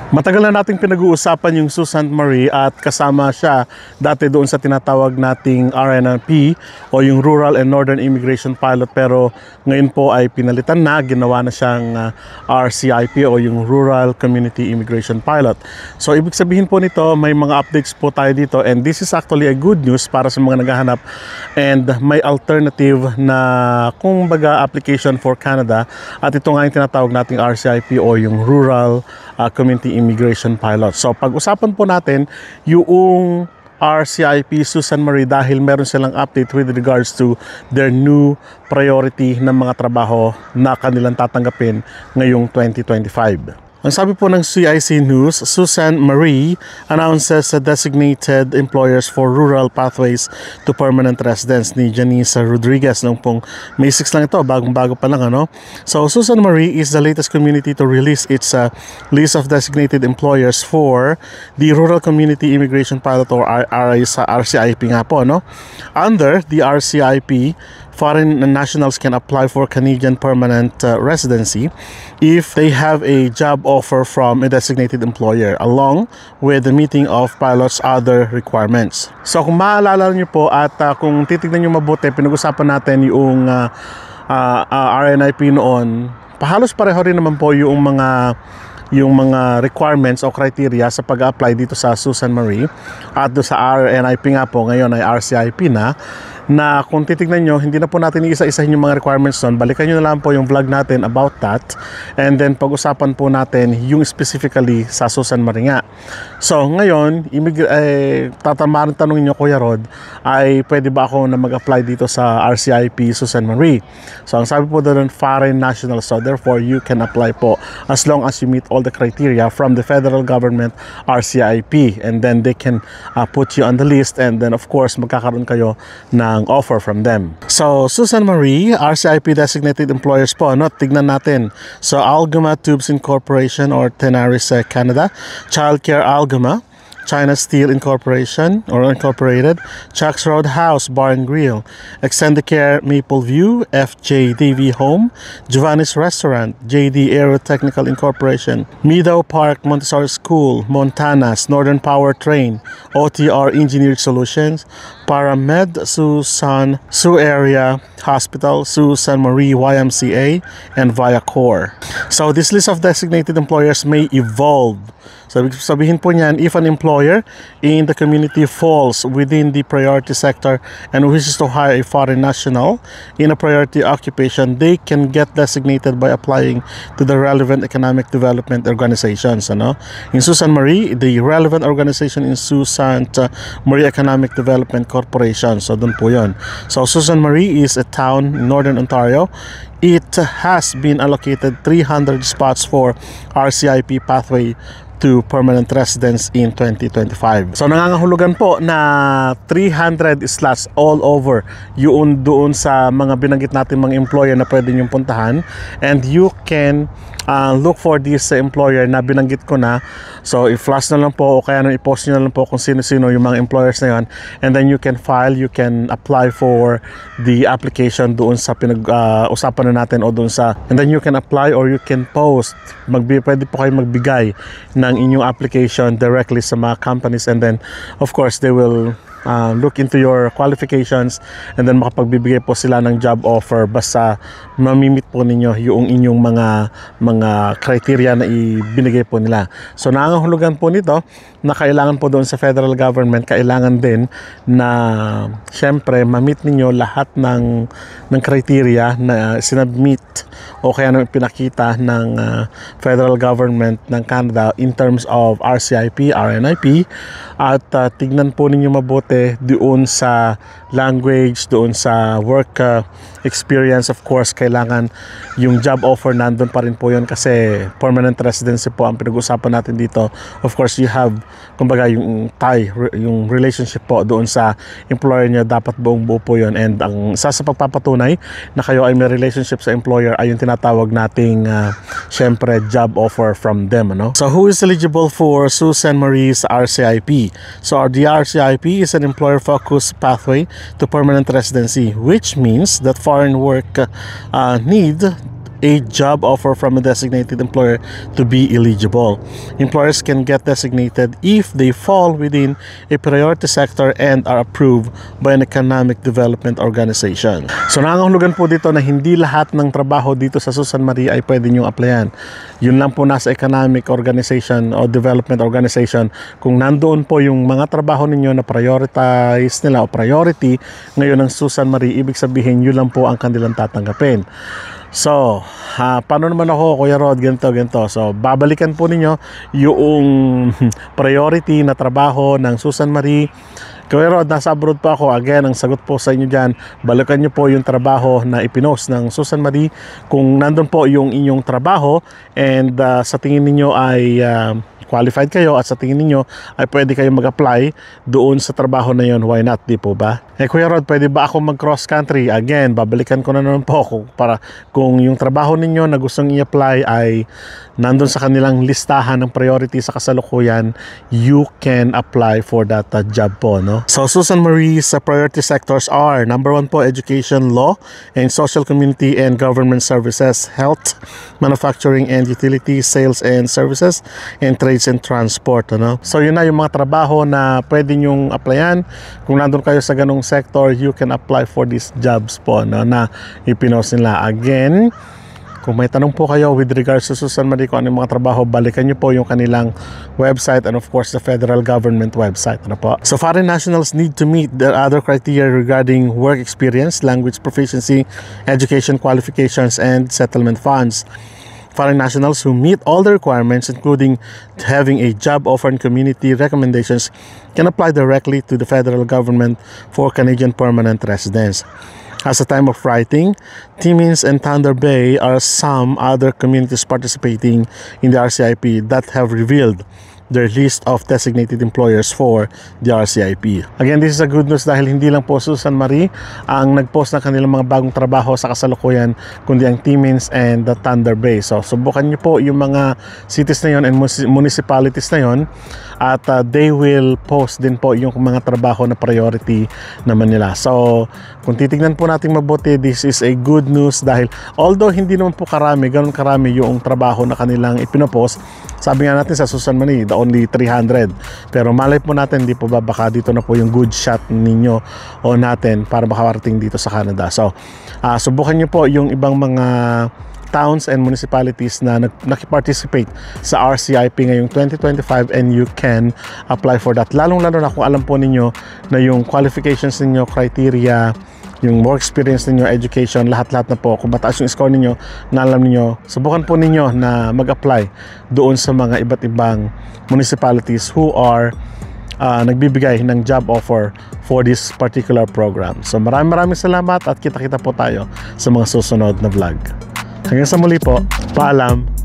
Matagal na nating pinag-uusapan yung Susan Marie at kasama siya dati doon sa tinatawag nating RNIP o yung Rural and Northern Immigration Pilot, pero ngayon po ay pinalitan na, ginawa na siyang RCIP o yung Rural Community Immigration Pilot. So ibig sabihin po nito, may mga updates po tayo dito, and this is actually a good news para sa mga naghahanap and may alternative na kumbaga application for Canada, at ito nga yung tinatawag nating RCIP o yung Rural Community Immigration Pilot. So pag-usapan po natin yung RCIP Susan Marie dahil meron silang update with regards to their new priority ng mga trabaho na kanilang tatanggapin ngayong 2025. Ang sabi po ng CIC News, Susan Marie announces designated employers for rural pathways to permanent residence ni Janice Rodriguez. Noong pong May 6 lang ito, bagong-bago pa lang ano. So Susan Marie is the latest community to release its list of designated employers for the Rural Community Immigration Pilot or RCIP nga po, no? Under the RCIP, foreign nationals can apply for Canadian permanent residency if they have a job offer from a designated employer along with the meeting of pilots' other requirements. So kung maalala niyo po at kung titignan niyo mabuti, pinag-usapan natin yung RNIP noon, halos pareho rin naman po yung mga requirements o criteria sa pag-apply dito sa Susan Marie, at do sa RNIP nga po ngayon ay RCIP na kung titignan nyo, hindi na po natin iisa-isahin yung mga requirements doon. Balikan nyo na lang po yung vlog natin about that, and then pag-usapan po natin yung specifically sa Susan Marie nga. So ngayon, tatamarin tanongin nyo, Kuya Rod, ay pwede ba ako na mag-apply dito sa RCIP Susan Marie? So ang sabi po doon, foreign national, so therefore you can apply po as long as you meet all the criteria from the federal government RCIP, and then they can put you on the list, and then of course magkakaroon kayo ng offer from them. So Susan Marie, RCIP designated employers po, no? Tignan natin. So Algoma Tubes Incorporation or Tenaris Canada, Childcare Algoma, China Steel Incorporation or Incorporated, Chuck's Roadhouse Bar and Grill, Extendicare Maple View, FJ Davy Home, Giovanni's Restaurant, JD Aero Technical Incorporation, Meadow Park Montessori School, Montana's Northern Power Train, OTR Engineered Solutions, Paramed Susan Sioux Area Hospital, Susan Marie YMCA, and Viacor. So this list of designated employers may evolve. So sabihin po niyan, if an employer in the community falls within the priority sector and wishes to hire a foreign national in a priority occupation, they can get designated by applying to the relevant economic development organizations. Ano? In Susan Marie, the relevant organization in Susan Marie Economic Development Corporation. So doon po yun. So Susan Marie is a town in Northern Ontario. It has been allocated 300 spots for RCIP pathway to permanent residence in 2025. So nangangahulugan po na 300 slots all over yun doon sa mga binanggit natin mga employer na pwede niyong puntahan, and you can look for this employer na binanggit ko na. So i-flash na lang po o kaya i-post nyo na lang po kung sino-sino yung mga employers na yun, and then you can file, you can apply for the application doon sa pinag-usapan na natin o doon sa, and then you can apply or you can post. Pwede po kayo magbigay ng inyong application directly sa mga companies, and then of course they will look into your qualifications, and then makapagbibigay po sila ng job offer basta mamimit po ninyo yung inyong mga criteria na ibinigay po nila. So nangangahulugan po nito na kailangan po doon sa federal government, kailangan din na syempre mamit ninyo lahat ng criteria na sinubmit o kaya na pinakita ng federal government ng Canada in terms of RCIP, RNIP, at tignan po ninyo mabuti doon sa language, doon sa work experience. Of course, kailangan yung job offer nandun pa rin po yun kasi permanent residency po ang pinag-usapan natin dito. Of course, you have kumbaga yung tie, yung relationship po doon sa employer niya, dapat buong buo po yun, and ang isa sa pagpapatunay na kayo ay may relationship sa employer ay yung tinatawag nating syempre job offer from them, ano? So who is eligible for Susan Marie's RCIP? So the RCIP is an employer-focused pathway to permanent residency, which means that foreign work need a job offer from a designated employer to be eligible. Employers can get designated if they fall within a priority sector and are approved by an economic development organization. So nangangahulugan po dito na hindi lahat ng trabaho dito sa Susan Marie ay pwede niyong applyan. Yun lang po nasa economic organization o development organization. Kung nandoon po yung mga trabaho ninyo na prioritize nila o priority ngayon ng Susan Marie, ibig sabihin yun lang po ang kanilang tatanggapin. So, paano naman ako, Kuya Rod, ganito. So, babalikan po ninyo yung priority na trabaho ng Susan Marie. Kuya Rod, nasa abroad pa ako. Again, ang sagot po sa inyo dyan, balikan nyo po yung trabaho na ipinost ng Susan Marie. Kung nandun po yung inyong trabaho and sa tingin ninyo ay qualified kayo at sa tingin ninyo ay pwede kayo mag-apply doon sa trabaho na yon, why not, di po ba? Kuya Rod, pwede ba ako mag-cross country? Again, babalikan ko na naman po kung yung trabaho ninyo na gustong i-apply ay nandun sa kanilang listahan ng priority sa kasalukuyan, you can apply for that job po, no? So, Susan Marie's priority sectors are, number 1 po, education, law, and social community and government services, health, manufacturing and utilities, sales and services, and trades and transport, ano? So yun na yung mga trabaho na pwede nyong applyan. Kung nandun kayo sa ganong sector, you can apply for these jobs po, no, na ipinost nila. Again, kung may tanong po kayo with regards to Susan Marie kung ano yung mga trabaho, balikan nyo po yung kanilang website and of course the federal government website, ano po. So foreign nationals need to meet the other criteria regarding work experience, language proficiency, education qualifications, and settlement funds. Foreign nationals who meet all the requirements, including having a job offer and community recommendations, can apply directly to the federal government for Canadian permanent residence. As a time of writing, Timmins and Thunder Bay are some other communities participating in the RCIP that have revealed their list of designated employers for the RCIP. Again, this is a good news dahil hindi lang po Susan Marie ang nag-post ng kanilang mga bagong trabaho sa kasalukuyan, kundi ang Timmins and the Thunder Bay. So, subukan nyo po yung mga cities na yon and municipalities na yon at they will post din po yung mga trabaho na priority naman nila. So, kung titignan po natin mabuti, this is a good news dahil although hindi naman po ganun karami yung trabaho na kanilang ipinopost, sabi nga natin sa Susan Marie, only 300. Pero malay po natin, di po ba baka dito na po yung good shot ninyo o natin para makarating dito sa Canada. So, subukan nyo po yung ibang mga towns and municipalities na nakiparticipate sa RCIP ngayong 2025 and you can apply for that. Lalong-lalo na kung alam po ninyo na yung qualifications ninyo, criteria, yung work experience ninyo, education, lahat-lahat na po. Kung mataas yung score ninyo, na alam ninyo, subukan po ninyo na mag-apply doon sa mga iba't ibang municipalities who are nagbibigay ng job offer for this particular program. So maraming salamat at kita-kita po tayo sa mga susunod na vlog. Hanggang sa muli po, paalam.